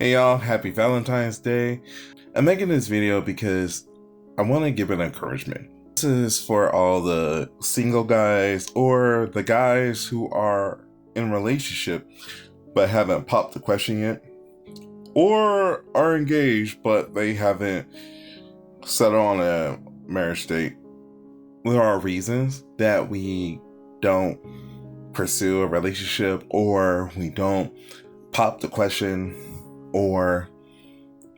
Hey y'all, happy Valentine's Day. I'm making this video because I want to give an encouragement. This is for all the single guys or the guys who are in relationship but haven't popped the question yet, or are engaged but they haven't settled on a marriage date. There are reasons that we don't pursue a relationship, or we don't pop the question, or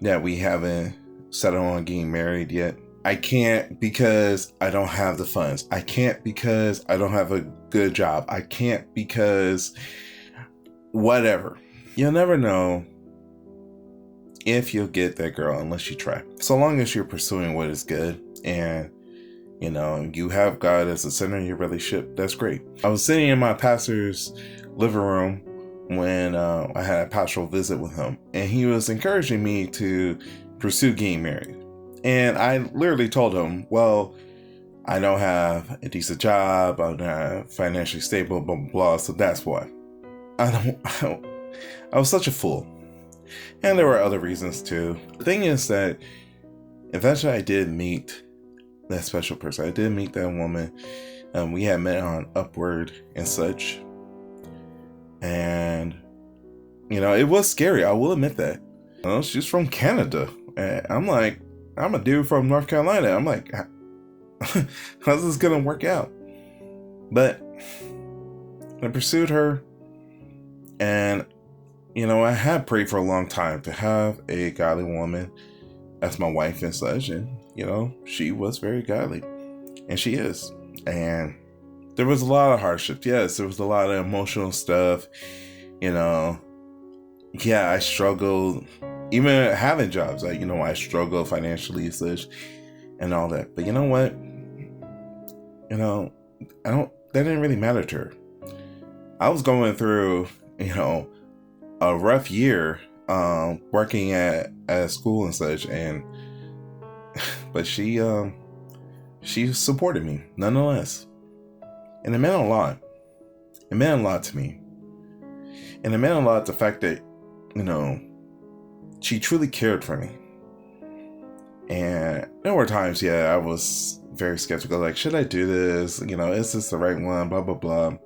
that we haven't settled on getting married yet. I can't because I don't have the funds. I can't because I don't have a good job. I can't because whatever. You'll never know if you'll get that girl unless you try. So long as you're pursuing what is good and you have God as the center of your relationship, that's great. I was sitting in my pastor's living room when I had a pastoral visit with him, and he was encouraging me to pursue getting married. And I literally told him, well, I don't have a decent job, I'm not financially stable, blah, blah, blah, so that's why. I was such a fool. And there were other reasons too. The thing is that eventually I did meet that special person. I did meet that woman. We had met on Upward and such. And, it was scary. I will admit that. She's from Canada. And I'm like, I'm a dude from North Carolina. I'm like, how's this going to work out? But I pursued her. And, I had prayed for a long time to have a godly woman as my wife and such. And, she was very godly. And she is. And there was a lot of hardship. Yes, there was a lot of emotional stuff. Yeah, I struggled. Even having jobs, I struggle financially and such and all that. But you know what? That didn't really matter to her. I was going through, a rough year working at school and such, but she supported me nonetheless. And it meant a lot. It meant a lot to me. And it meant a lot the fact that, she truly cared for me. And there were times, I was very skeptical, like, should I do this? Is this the right one? Blah, blah, blah.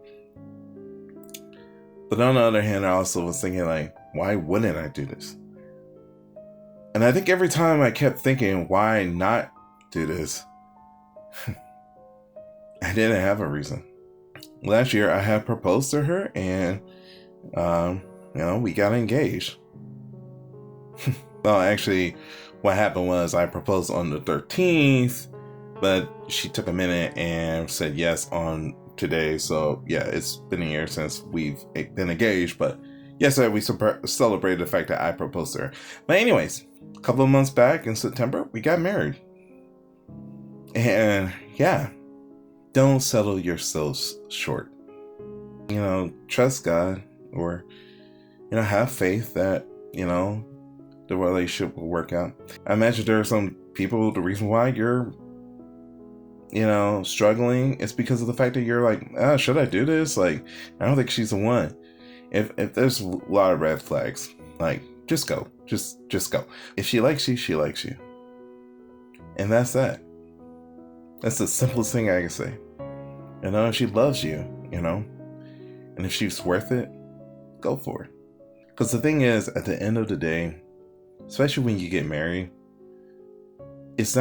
But on the other hand, I also was thinking, like, why wouldn't I do this? And I think every time I kept thinking, why not do this? I didn't have a reason. Last year, I had proposed to her, and, we got engaged. Well, actually, what happened was I proposed on the 13th, but she took a minute and said yes on today. So, yeah, it's been a year since we've been engaged, but yesterday we celebrated the fact that I proposed to her. But anyways, a couple of months back in September, we got married. And, yeah, don't settle yourselves short. Trust God, or, have faith that, the relationship will work out. I imagine there are some people, the reason why you're, struggling is because of the fact that you're like, should I do this? Like, I don't think she's the one. If there's a lot of red flags, like, just go. Just go. If she likes you, she likes you. And that's that. That's the simplest thing I can say. If she loves you, and if she's worth it, go for it. Because the thing is, at the end of the day, especially when you get married, it's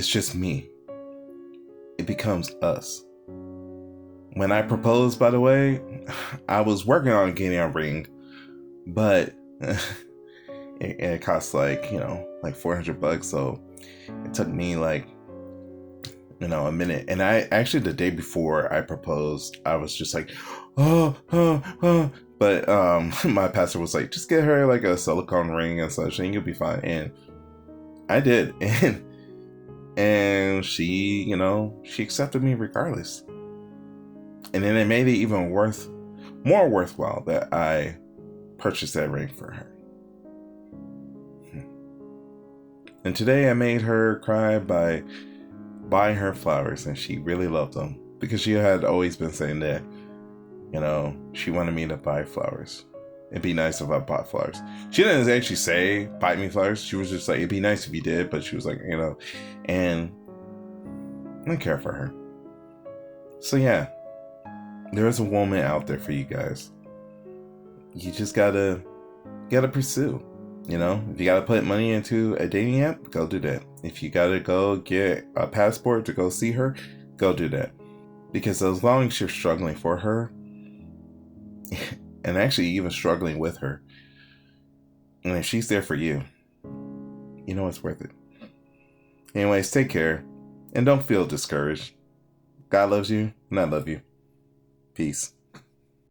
just me. It becomes us. When I proposed, by the way, I was working on getting a ring, but it costs like $400. So it took me a minute. And I actually, the day before I proposed, I was just like, oh. But my pastor was like, just get her like a silicone ring and such, and you'll be fine. And I did. And she, she accepted me regardless. And then it made it even more worthwhile that I purchased that ring for her. And today I made her cry by buying her flowers, and she really loved them because she had always been saying that, she wanted me to buy flowers. It'd be nice if I bought flowers. She didn't actually say buy me flowers. She was just like, it'd be nice if you did, but she was like, you know, and I care for her. So yeah, there is a woman out there for you guys. You just gotta pursue. You know, if you gotta put money into a dating app, go do that. If you gotta go get a passport to go see her, go do that. Because as long as you're struggling for her, and actually even struggling with her, and if she's there for you, you know it's worth it. Anyways, take care, and don't feel discouraged. God loves you, and I love you. Peace.